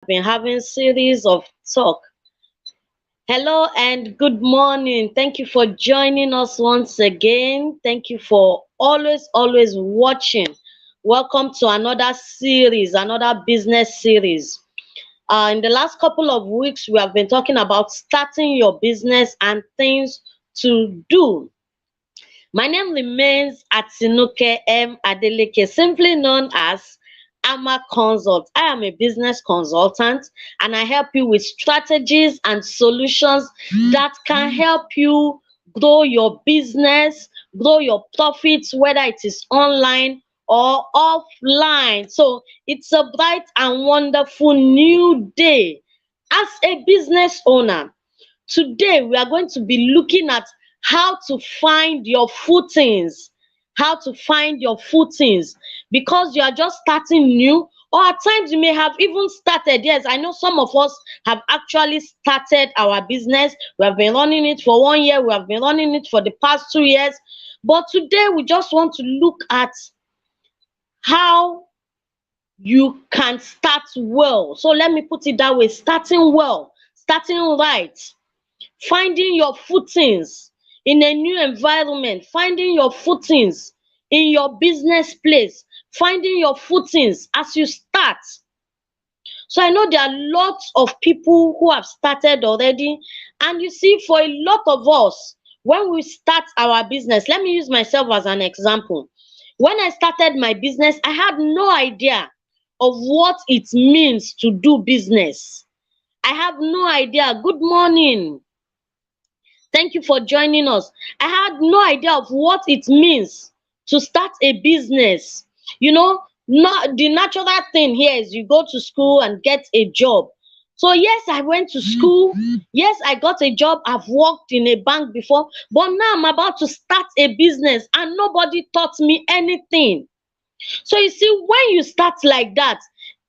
been having series of talk. Hello and good morning. Thank you for joining us once again. Thank you for always watching. Welcome to another series, another business series. In the last couple of weeks, we have been talking about starting your business and things to do. My name remains Atinuke M. Adeleke, simply known as AMA Consult. I am a business consultant and I help you with strategies and solutions that can help you grow your business, grow your profits, whether it is online or offline. So it's a bright and wonderful new day. As a business owner, today we are going to be looking at how to find your footings, how to find your footings because you are just starting new, or at times you may have even started. Yes, I know some of us have actually started our business. We have been running it for 1 year, we have been running it for the past 2 years. But today we just want to look at how you can start well. So let me put it that way: starting well, starting right, finding your footings in a new environment, finding your footings in your business place, finding your footings as you start. So I know there are lots of people who have started already. And you see, for a lot of us, when we start our business, let me use myself as an example. When I started my business, I had no idea of what it means to do business. I have no idea. Good morning. Thank you for joining us. I had no idea of what it means to start a business. Not the natural thing here is you go to school and get a job. So yes, I went to school. Yes, I got a job. I've worked in a bank before, but now I'm about to start a business and nobody taught me anything. So you see, when you start like that,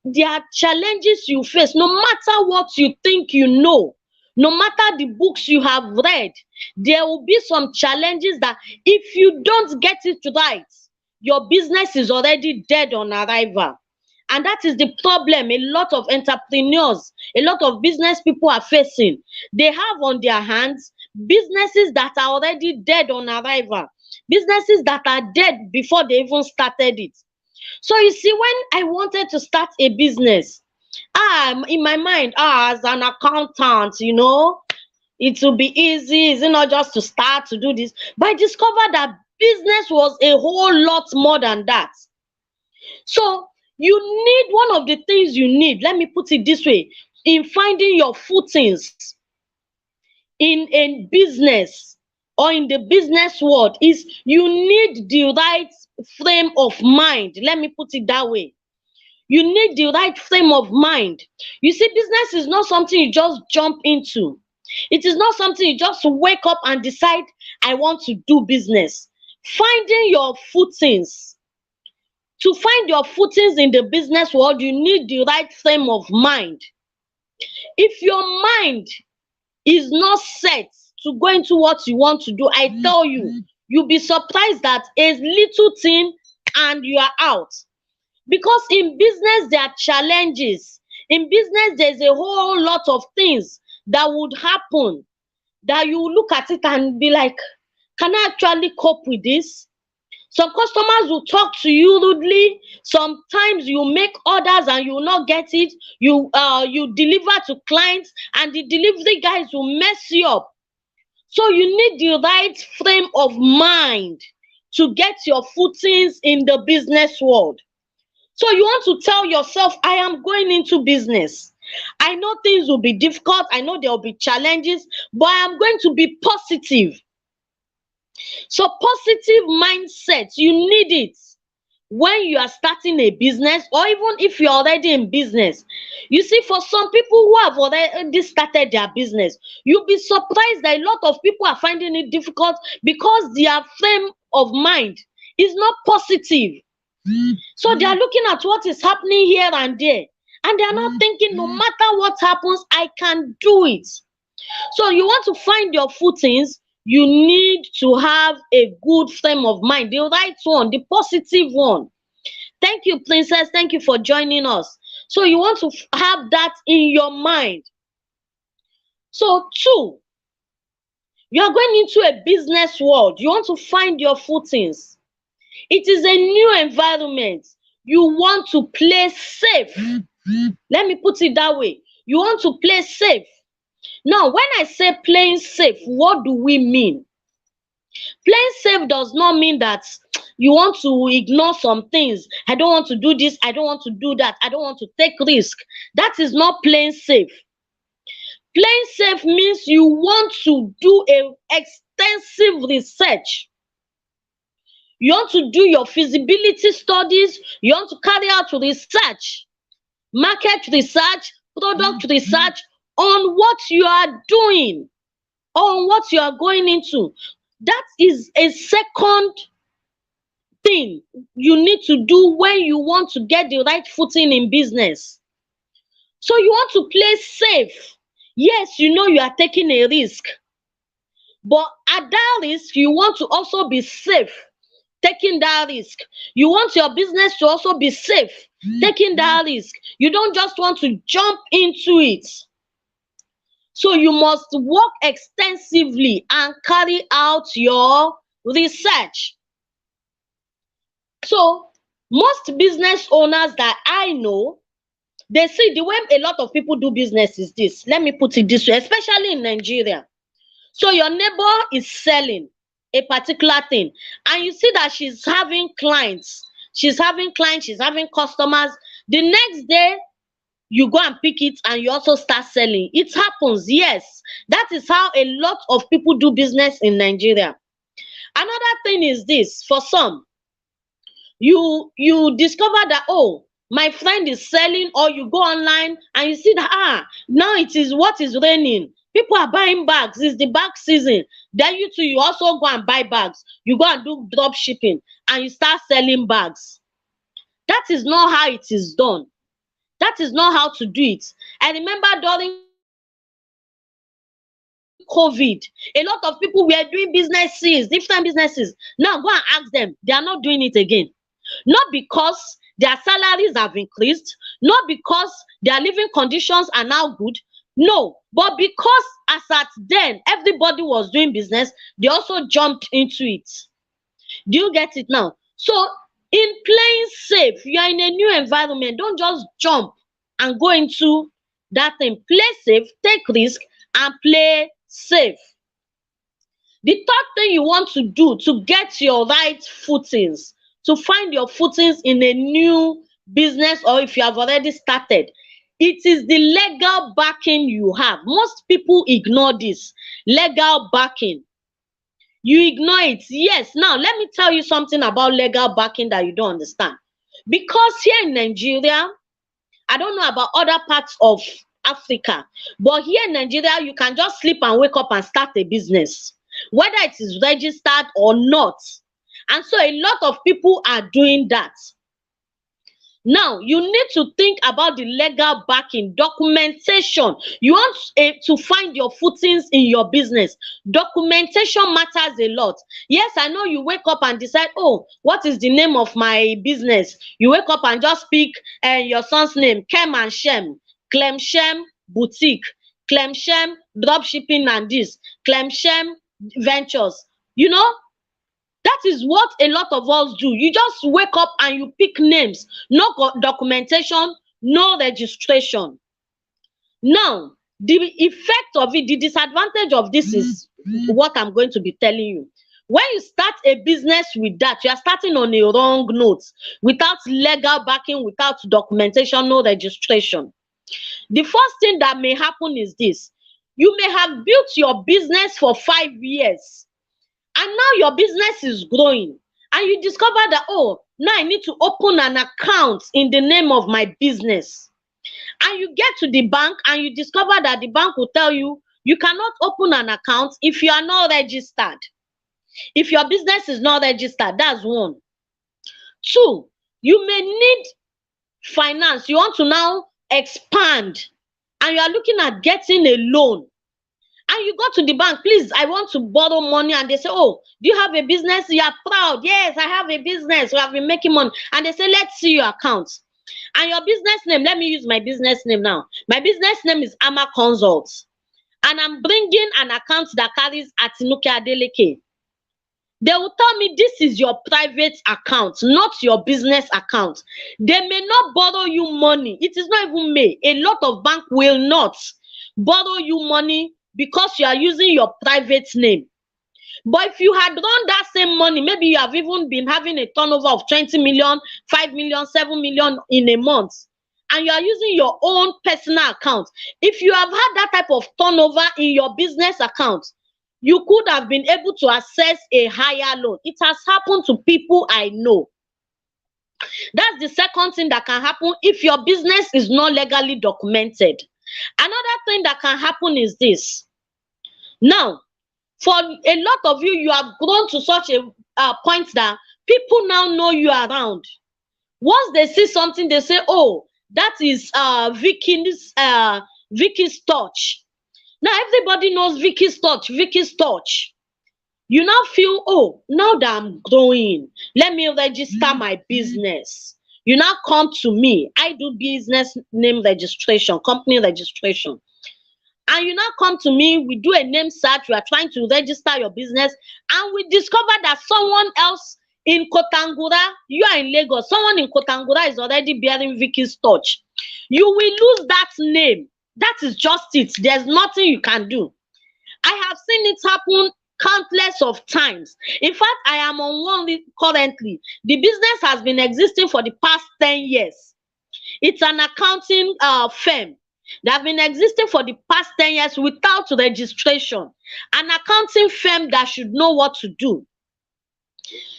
there are challenges you face. No matter what you think you know, no matter the books you have read, there will be some challenges that if you don't get it right, your business is already dead on arrival. And that is the problem a lot of entrepreneurs, a lot of business people are facing. They have on their hands businesses that are already dead on arrival, businesses that are dead before they even started it. So you see, when I wanted to start a business, in my mind, as an accountant, it will be easy. Is it not just to start to do this? But I discovered that business was a whole lot more than that. So you need one of the things you need, let me put it this way, in finding your footings in a business or in the business world is you need the right frame of mind. Let me put it that way. You need the right frame of mind. You see, business is not something you just jump into. It is not something you just wake up and decide, I want to do business. Finding your footings. To find your footings in the business world, you need the right frame of mind. If your mind is not set to go into what you want to do, I tell you, you'll be surprised that a little thing and you are out. Because in business, there are challenges. In business, there's a whole lot of things that would happen that you look at it and be like, can I actually cope with this? Some customers will talk to you rudely. Sometimes you make orders and you will not get it. You deliver to clients and the delivery guys will mess you up. So you need the right frame of mind to get your footings in the business world. So you want to tell yourself, I am going into business. I know things will be difficult. I know there will be challenges, but I am going to be positive. So positive mindset, you need it when you are starting a business, or even if you're already in business. You see, for some people who have already started their business, you'll be surprised that a lot of people are finding it difficult because their frame of mind is not positive. So they are looking at what is happening here and there, and they are not thinking, no matter what happens, I can do it. So you want to find your footings, you need to have a good frame of mind, the right one, the positive one. Thank you, Princess. Thank you for joining us. So you want to have that in your mind. So 2, you are going into a business world. You want to find your footings. It is a new environment. You want to play safe. Let me put it that way. You want to play safe. Now, when I say playing safe, what do we mean? Playing safe does not mean that you want to ignore some things. I don't want to do this. I don't want to do that. I don't want to take risk. That is not playing safe. Playing safe means you want to do a extensive research. You want to do your feasibility studies. You want to carry out research, market research, product research on what you are doing, on what you are going into. That is a second thing you need to do when you want to get the right footing in business. So you want to play safe. Yes, you know you are taking a risk, but at that risk, you want to also be safe taking that risk. You want your business to also be safe taking that risk. You don't just want to jump into it. So you must work extensively and carry out your research. So most business owners that I know, they see the way a lot of people do business is this. Let me put it this way, especially in Nigeria. So your neighbor is selling a particular thing, and you see that she's having clients, she's having customers. The next day, you go and pick it and you also start selling. It happens, yes. That is how a lot of people do business in Nigeria. Another thing is this, for some, you discover that, oh, my friend is selling, or you go online and you see that, now it is what is raining. People are buying bags. It's the bag season. Then you too, you also go and buy bags. You go and do drop shipping and you start selling bags. That is not how it is done. That is not how to do it. I remember during COVID, a lot of people were doing businesses, different businesses. Now go and ask them. They are not doing it again. Not because their salaries have increased, not because their living conditions are now good. No, but because as at then everybody was doing business, they also jumped into it. Do you get it now? So in playing safe, you are in a new environment. Don't just jump and go into that thing. Play safe, take risk, and play safe. The third thing you want to do to get your right footings, to find your footings in a new business, or if you have already started, it is the legal backing you have. Most people ignore this legal backing. You ignore it. Yes. Now, let me tell you something about legal backing that you don't understand. Because here in Nigeria, I don't know about other parts of Africa, but here in Nigeria, you can just sleep and wake up and start a business, whether it is registered or not. And so a lot of people are doing that. Now, you need to think about the legal backing, documentation. You want to find your footings in your business. Documentation matters a lot. Yes, I know you wake up and decide, oh, what is the name of my business? You wake up and just pick your son's name, Kem and Shem, Clem Shem Boutique, Clem Shem Dropshipping and this, Clem Shem Ventures. You know, that is what a lot of us do. You just wake up and you pick names, no documentation, no registration. Now, the effect of it, the disadvantage of this is what I'm going to be telling you. When you start a business with that, you are starting on a wrong note, without legal backing, without documentation, no registration. The first thing that may happen is this. You may have built your business for 5 years, and now your business is growing, and you discover that, oh, now I need to open an account in the name of my business. And you get to the bank and you discover that the bank will tell you, you cannot open an account if you are not registered. If your business is not registered, that's one. 2, you may need finance. You want to now expand and you are looking at getting a loan. And you go to the bank, please, I want to borrow money. And they say, oh, do you have a business? You are proud. Yes, I have a business. We have been making money. And they say, let's see your account. And your business name, let me use my business name now. My business name is Ama Consults. And I'm bringing an account that carries Atinuke Adeleke. They will tell me this is your private account, not your business account. They may not borrow you money. It is not even me. A lot of banks will not borrow you money because you are using your private name. But if you had run that same money, maybe you have even been having a turnover of 20 million, 5 million, 7 million in a month, and you are using your own personal account. If you have had that type of turnover in your business account, you could have been able to access a higher loan. It has happened to people I know. That's the second thing that can happen if your business is not legally documented. Another thing that can happen is this. Now, for a lot of you, you have grown to such a point that people now know you around. Once they see something, they say, oh, that is Vicky's touch. Now everybody knows Vicky's touch, Vicky's touch. You now feel, oh, now that I'm growing, let me register my business. You now come to me. I do business name registration, company registration. And you now come to me, we do a name search, we are trying to register your business, and we discover that someone else in Kotangura, you are in Lagos, someone in Kotangura is already bearing Vicky's touch. You will lose that name. That is just it. There's nothing you can do. I have seen it happen countless of times. In fact, I am on one currently. The business has been existing for the past 10 years. It's an accounting firm. They have been existing for the past 10 years without registration. An accounting firm that should know what to do.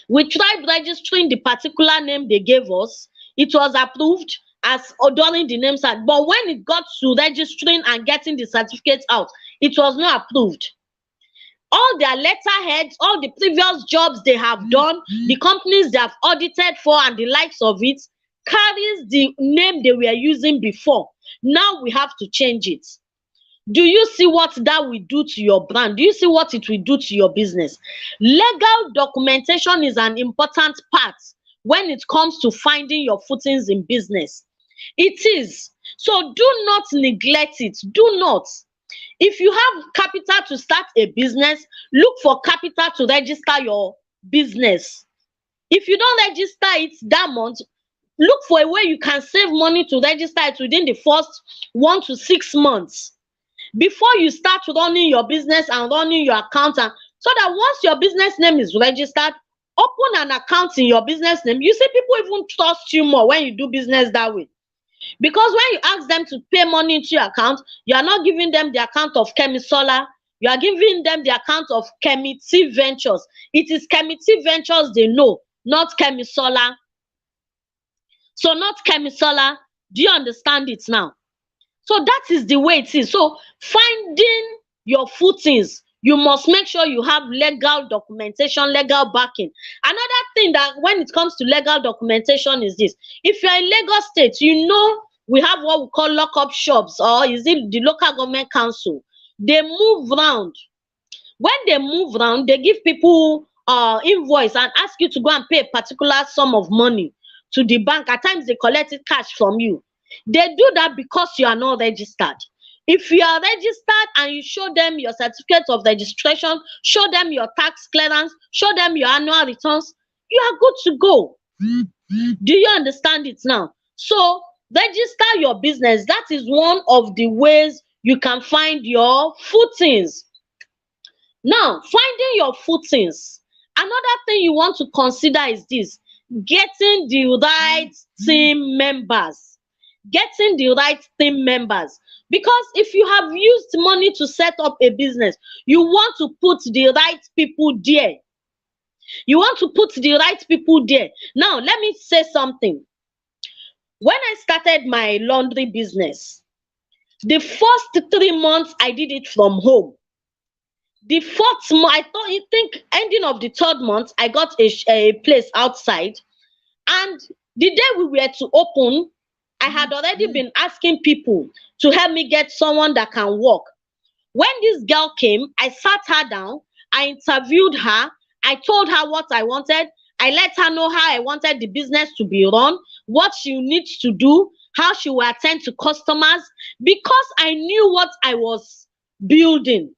We tried registering the particular name they gave us. It was approved as during the name search. But when it got to registering and getting the certificates out, it was not approved. All their letterheads, all the previous jobs they have done, the companies they have audited for and the likes of it, carries the name they were using before. Now we have to change it. Do you see what that will do to your brand? Do you see what it will do to your business? Legal documentation is an important part when it comes to finding your footings in business. It is. So do not neglect it. Do not. If you have capital to start a business, look for capital to register your business. If you don't register it that month, look for a way you can save money to register it within the first 1 to 6 months before you start running your business and running your account. And so that once your business name is registered, open an account in your business name. You see, people even trust you more when you do business that way. Because when you ask them to pay money into your account, you are not giving them the account of Kemisola. You are giving them the account of Kemiti Ventures. It is Kemiti Ventures they know, not Kemisola. So not Kemisola. Do you understand it now? So that is the way it is. So finding your footings, you must make sure you have legal documentation, legal backing. Another thing that when it comes to legal documentation is this. If you're in Lagos State, you know we have what we call lock-up shops, or is it the local government council? They move around. When they move around, they give people invoice and ask you to go and pay a particular sum of money to the bank. At times they collect it cash from you. They do that because you are not registered. If you are registered and you show them your certificate of registration, show them your tax clearance, show them your annual returns, you are good to go. Do you understand it now? So register your business. That is one of the ways you can find your footings. Now, finding your footings. Another thing you want to consider is this: getting the right team members. Getting the right team members. Because if you have used money to set up a business, you want to put the right people there. You want to put the right people there. Now, let me say something. When I started my laundry business, the first 3 months I did it from home. The fourth month, I think ending of the third month, I got a place outside. And the day we were to open, I had already been asking people to help me get someone that can work. When this girl came, I sat her down, I interviewed her, I told her what I wanted, I let her know how I wanted the business to be run, what she needs to do, how she will attend to customers, because I knew what I was building.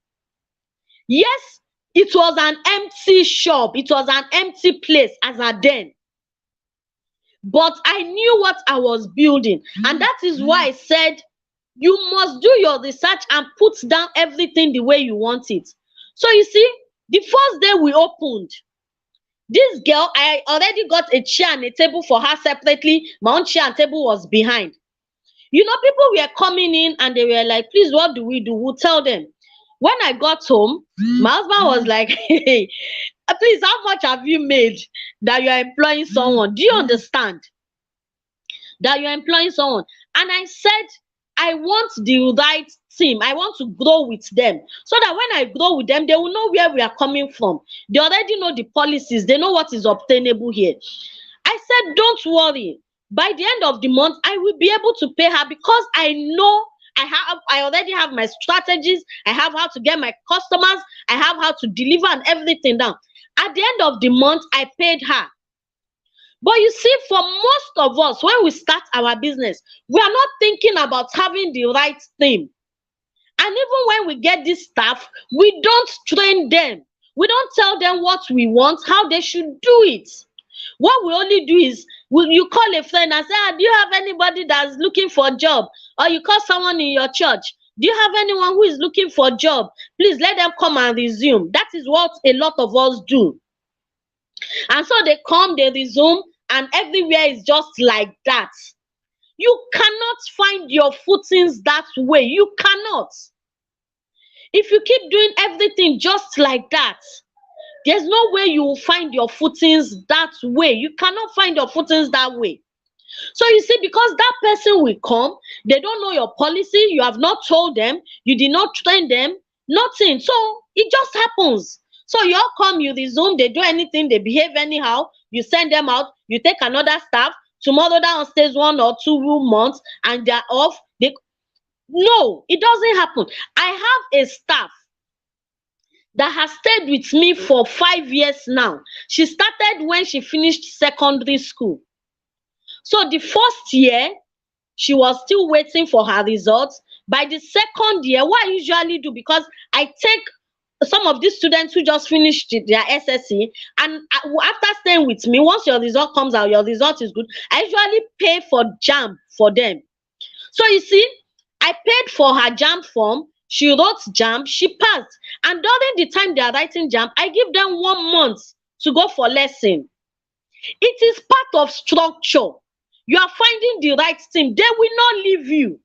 Yes, it was an empty shop, it was an empty place as a den, but I knew what I was building. And that is why I said, you must do your research and put down everything the way you want it. So you see, the first day we opened, this girl, I already got a chair and a table for her separately. My own chair and table was behind. You know, people were coming in and they were like, please, what do we do? We'll tell them. When I got home, my husband was like, hey, please, how much have you made that you are employing someone? Do you understand that you're employing someone? And I said, I want the right team. I want to grow with them so that when I grow with them, they will know where we are coming from. They already know the policies, they know what is obtainable here. I said, don't worry. By the end of the month, I will be able to pay her because I know I already have my strategies. I have how to get my customers. I have how to deliver and everything down. At the end of the month, I paid her. But you see, for most of us, when we start our business, we are not thinking about having the right team. And even when we get this staff, we don't train them. We don't tell them what we want, how they should do it. What we only do is you call a friend and say, do you have anybody that's looking for a job? Or you call someone in your church. Do you have anyone who is looking for a job? Please let them come and resume. That is what a lot of us do. And so they come, they resume, and everywhere is just like that. You cannot find your footings that way. You cannot. If you keep doing everything just like that, there's no way you will find your footings that way. You cannot find your footings that way. So you see, because that person will come, they don't know your policy, you have not told them, you did not train them, nothing. So it just happens. So you all come, you resume, they do anything, they behave anyhow, you send them out, you take another staff, tomorrow that stays 1 or 2 months and they're off. No, it doesn't happen. I have a staff that has stayed with me for 5 years now. She started when she finished secondary school. So the first year, she was still waiting for her results. By the second year, what I usually do, because I take some of these students who just finished their SSC, and after staying with me, once your result comes out, your result is good, I usually pay for JAMB for them. So you see, I paid for her JAMB form, she wrote JAMB, she passed. And during the time they are writing JAMB, I give them 1 month to go for lesson. It is part of structure. You are finding the right team. They will not leave you.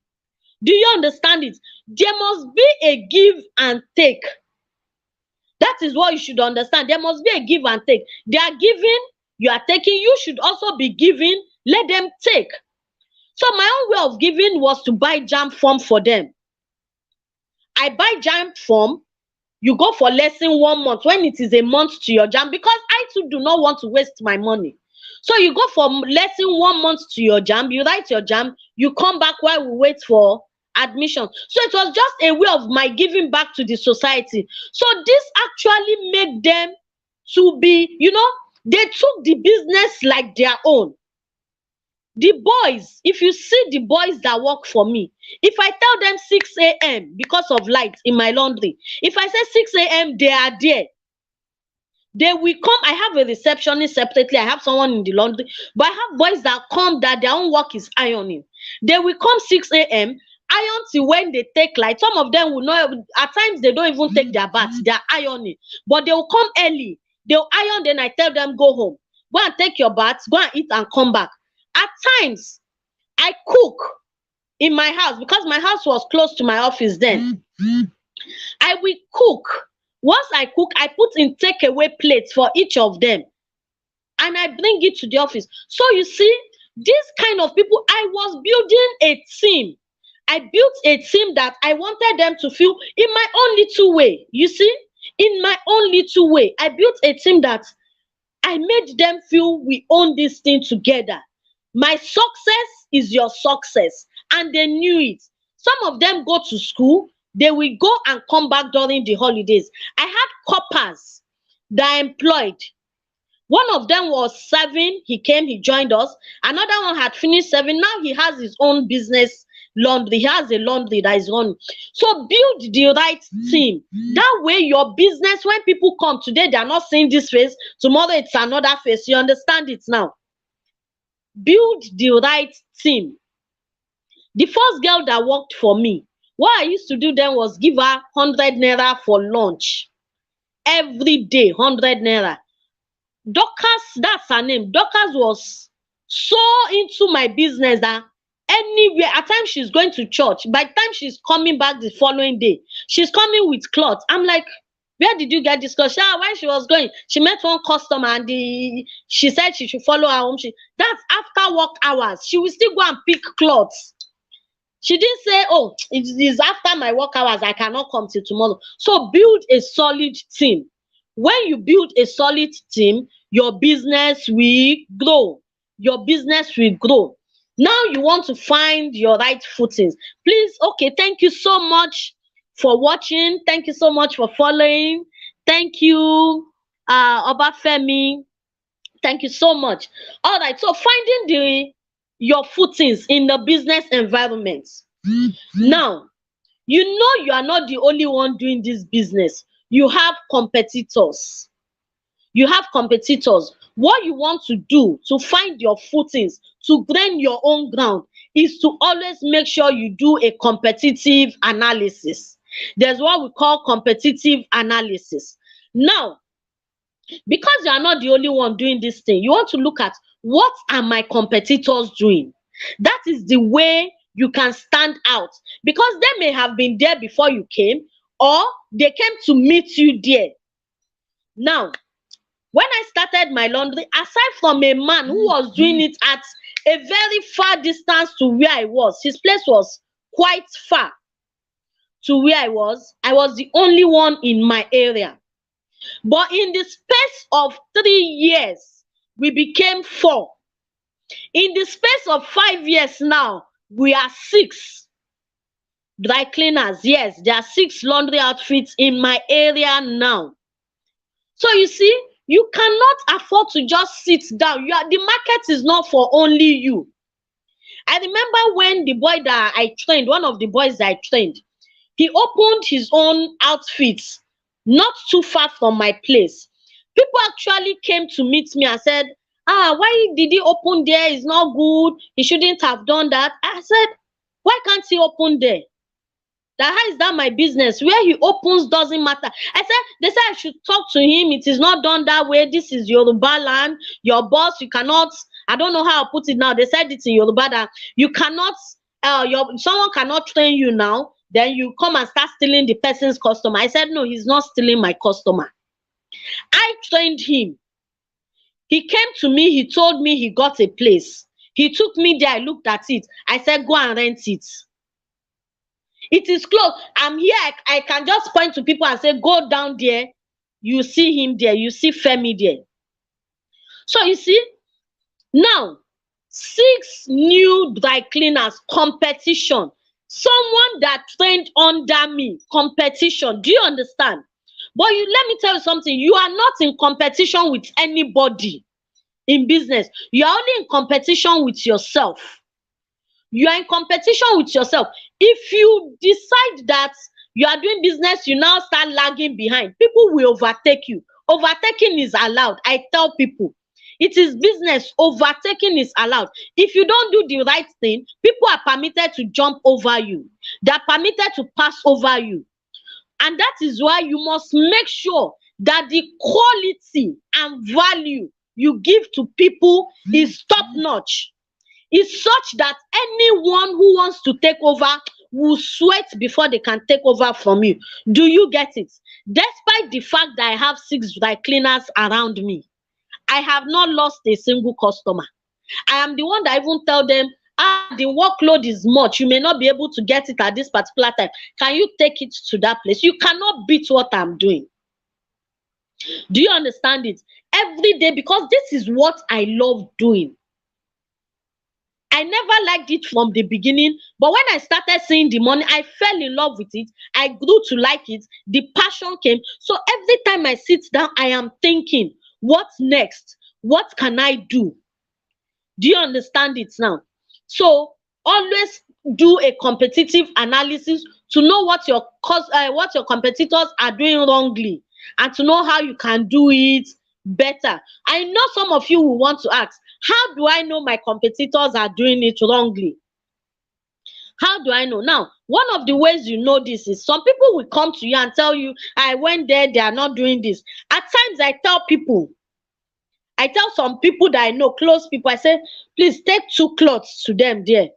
Do you understand it? There must be a give and take. That is what you should understand. There must be a give and take. They are giving, you are taking. You should also be giving. Let them take. So my own way of giving was to buy JAMB form for them. I buy JAMB form. You go for lesson 1 month when it is a month to your JAMB, because I too do not want to waste my money. So you go for lesson 1 month to your JAMB, you write your JAMB, you come back while we wait for admission. So it was just a way of my giving back to the society. So this actually made them to be, they took the business like their own. The boys, if you see the boys that work for me, if I tell them 6 a.m. because of light in my laundry, if I say 6 a.m., they are there. They will come. I have a receptionist separately. I have someone in the laundry. But I have boys that come that their own work is ironing. They will come 6 a.m., iron till when they take light. Some of them will not, at times they don't even take their baths. They are ironing. But they will come early. They'll iron, then I tell them, go home. Go and take your bath, go and eat and come back. At times, I cook in my house because my house was close to my office then. I will cook. Once I cook, I put in takeaway plates for each of them and I bring it to the office. So you see, this kind of people, I was building a team. I built a team that I wanted them to feel in my own little way. You see, in my own little way, I built a team that I made them feel we own this thing together. My success is your success, and they knew it. Some of them go to school, they will go and come back during the holidays. I had coppers that I employed. One of them was serving. He came, he joined us. Another one had finished serving. Now he has his own business laundry. He has a laundry that is running. So build the right team. That way, your business, when people come today, they are not seeing this face. Tomorrow, it's another face. You understand it now? Build the right team. The first girl that worked for me, what I used to do then was give her 100 naira for lunch. Every day, 100 naira. Dorcas, that's her name. Dorcas was so into my business that anywhere, at times she's going to church. By the time she's coming back the following day, she's coming with clothes. I'm like, where did you get this clothes? When she was going, she met one customer and she said she should follow her home. That's after work hours. She will still go and pick clothes. She didn't say, oh, it is after my work hours, I cannot come till tomorrow. So build a solid team. When you build a solid team, your business will grow. Your business will grow. Now you want to find your right footings. Please, okay, thank you so much for watching. Thank you so much for following. Thank you, Obafemi. Thank you so much. All right, so finding your footings in the business environment. Now, you know you are not the only one doing this business. You have competitors. You have competitors. What you want to do to find your footings, to gain your own ground, is to always make sure you do a competitive analysis. There's what we call competitive analysis. Now, because you are not the only one doing this thing, you want to look at what are my competitors doing. That is the way you can stand out, because they may have been there before you came, or they came to meet you there. Now, when I started my laundry, aside from a man who was doing it at a very far distance to where I was, his place was quite far to where I was the only one in my area. But in the space of 3 years, we became 4. In the space of 5 years now, we are 6 dry cleaners. Yes, there are 6 laundry outfits in my area now. So you see, you cannot afford to just sit down. The market is not for only you. I remember when the boy that I trained, one of the boys that I trained, he opened his own outfits not too far from my place. People actually came to meet me and said, why did he open there? It's not good. He shouldn't have done that. I said, why can't he open there? How is that my business? Where he opens doesn't matter. They said I should talk to him. It is not done that way. This is Yoruba land. Your boss, you cannot, I don't know how I put it now. They said it in Yoruba that you cannot, someone cannot train you now. Then you come and start stealing the person's customer. I said, no, he's not stealing my customer. I trained him. He came to me. He told me he got a place. He took me there. I looked at it. I said, go and rent it. It is close. I'm here. I can just point to people and say, go down there. You see him there. You see Femi there. So you see, now, 6 new dry cleaners, competition. Someone that trained under me, competition. Do you understand? But let me tell you something. You are not in competition with anybody in business. You are only in competition with yourself. You are in competition with yourself. If you decide that you are doing business, you now start lagging behind, people will overtake you. Overtaking is allowed. I tell people, it is business. Overtaking is allowed. If you don't do the right thing, people are permitted to jump over you. They are permitted to pass over you. And that is why you must make sure that the quality and value you give to people is top-notch. Is such that anyone who wants to take over will sweat before they can take over from you. Do you get it? Despite the fact that I have 6 dry cleaners around me, I have not lost a single customer. I am the one that even tell them, the workload is much. You may not be able to get it at this particular time. Can you take it to that place? You cannot beat what I'm doing. Do you understand it? Every day, because this is what I love doing. I never liked it from the beginning, but when I started seeing the money, I fell in love with it. I grew to like it. The passion came. So every time I sit down, I am thinking, what's next? What can I do? Do you understand it now? So always do a competitive analysis to know what your competitors are doing wrongly, and to know how you can do it better. I know some of you will want to ask, how do I know my competitors are doing it wrongly? How do I know? Now, one of the ways you know this is some people will come to you and tell you, I went there, they are not doing this. At times, I tell some people that I know, close people, I say, please take 2 cloths to them there.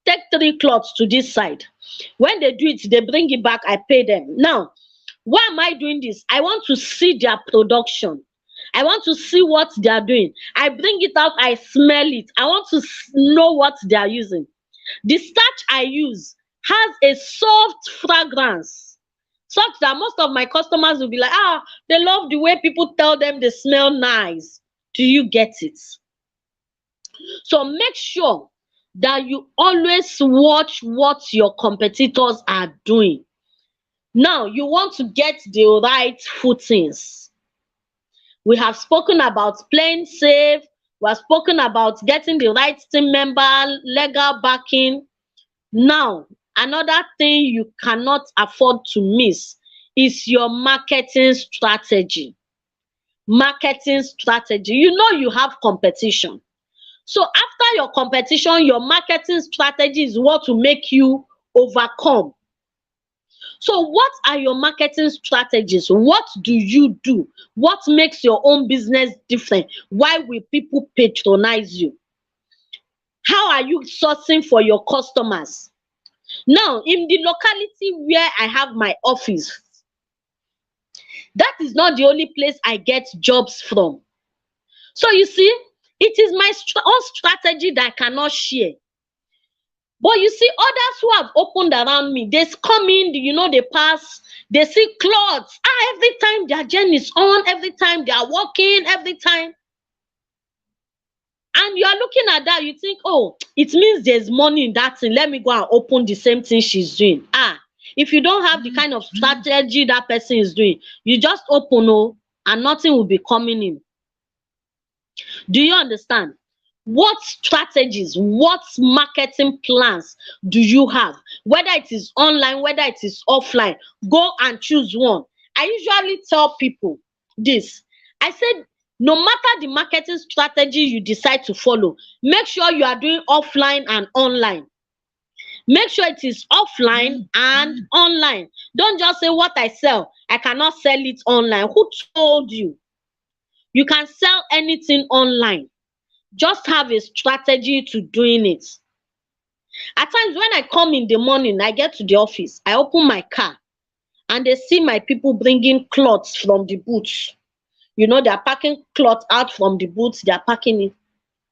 Take 3 cloths to this side. When they do it, they bring it back, I pay them. Now, why am I doing this? I want to see their production. I want to see what they are doing. I bring it out, I smell it. I want to know what they are using. The starch I use has a soft fragrance, such that most of my customers will be like, they love the way people tell them they smell nice. Do you get it? So make sure that you always watch what your competitors are doing. Now, you want to get the right footings. We have spoken about playing safe. We have spoken about getting the right team member, legal backing. Now, another thing you cannot afford to miss is your marketing strategy. Marketing strategy. You know you have competition. So after your competition, your marketing strategy is what will make you overcome. So what are your marketing strategies? What do you do? What makes your own business different? Why will people patronize you? How are you sourcing for your customers? Now, in the locality where I have my office, that is not the only place I get jobs from. So you see, it is my own strategy that I cannot share. But you see, others who have opened around me, they come in, they pass, they see clothes. Every time their gen is on, every time they are walking, every time. And you are looking at that, you think, oh, it means there's money in that thing. Let me go and open the same thing she's doing. If you don't have the kind of strategy that person is doing, you just open, and nothing will be coming in. Do you understand? What strategies, what marketing plans do you have? Whether it is online, whether it is offline, go and choose one. I usually tell people this. I said, no matter the marketing strategy you decide to follow, make sure you are doing offline and online. Make sure it is offline and online. Don't just say, what I sell, I cannot sell it online. Who told you? You can sell anything online. Just have a strategy to doing it. At times when I come in the morning, I get to the office, I open my car, and they see my people bringing cloths from the booths. They are packing cloth out from the booths, they are packing it.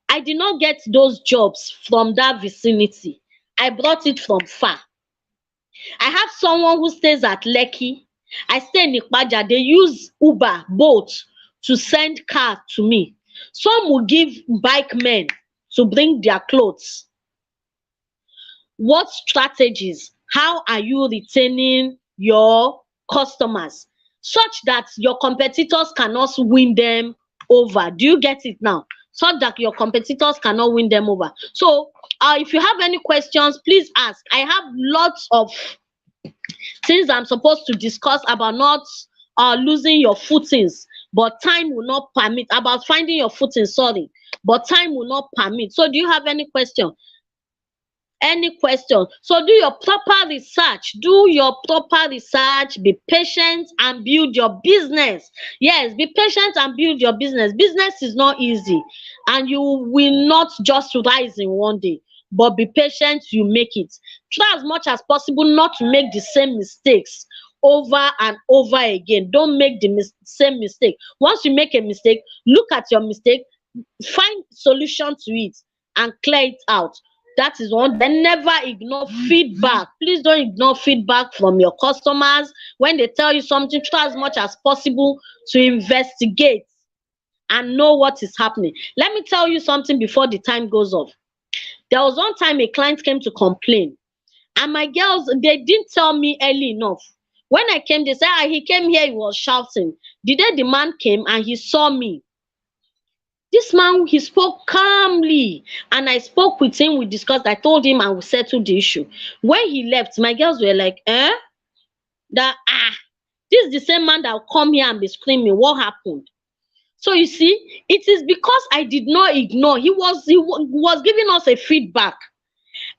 I did not get those jobs from that vicinity. I brought it from far. I have someone who stays at Lekki. I stay in Ikpaja. They use Uber, Bolt to send car to me. Some will give bike men to bring their clothes. What strategies? How are you retaining your customers such that your competitors cannot win them over? Do you get it now? Such that your competitors cannot win them over. So if you have any questions, please ask. I have lots of things I'm supposed to discuss about not losing your footings, but time will not permit. About finding your footing, sorry, but time will not permit. So do you have any question? Any question? So do your proper research. Do your proper research. Be patient and build your business. Yes, be patient and build your business. Business is not easy, and you will not just rise in one day. But be patient, you make it. Try as much as possible not to make the same mistakes over and over again. Don't make the same mistake. Once you make a mistake, look at your mistake, find solution to it, and clear it out. That is one. Then never ignore feedback. Please don't ignore feedback from your customers. When they tell you something, try as much as possible to investigate and know what is happening. Let me tell you something before the time goes off. There was one time a client came to complain, and my girls, they didn't tell me early enough. When I came, they said, he came here, he was shouting. The day the man came and he saw me, this man, he spoke calmly, and I spoke with him. We discussed. I told him and we settled the issue. When he left, my girls were like, that this is the same man that will come here and be screaming. What happened? So you see, it is because I did not ignore. He was giving us a feedback.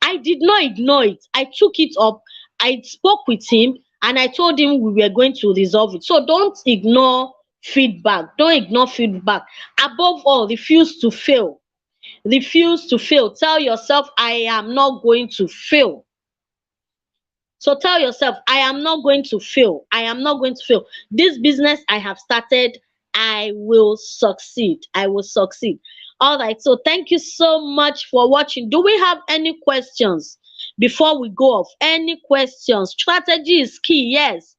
I did not ignore it. I took it up. I spoke with him and I told him we were going to resolve it. So don't ignore feedback. Don't ignore feedback. Above all, refuse to fail. Refuse to fail. Tell yourself, I am not going to fail. So tell yourself, I am not going to fail. I am not going to fail. This business I have started, I will succeed. I will succeed. All right. So thank you so much for watching. Do we have any questions before we go off? Any questions? Strategy is key. Yes.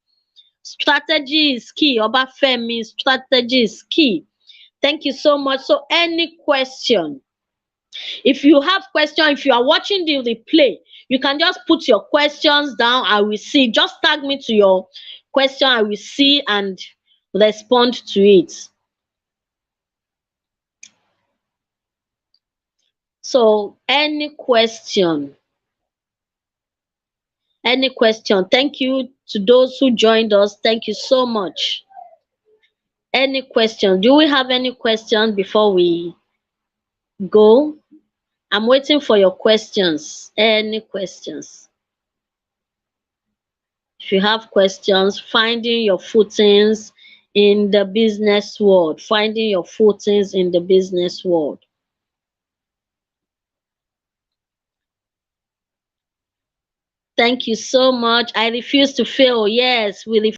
Strategy is key. Obafemi, strategy is key. Thank you so much. So any question? If you have question, if you are watching the replay, you can just put your questions down. I will see. Just tag me to your question. I will see and respond to it. So any question? Any question? Thank you to those who joined us. Thank you so much. Any question? Do we have any questions before we go? I'm waiting for your questions. Any questions? If you have questions, finding your footings in the business world, finding your footings in the business world. Thank you so much. I refuse to fail. Yes, we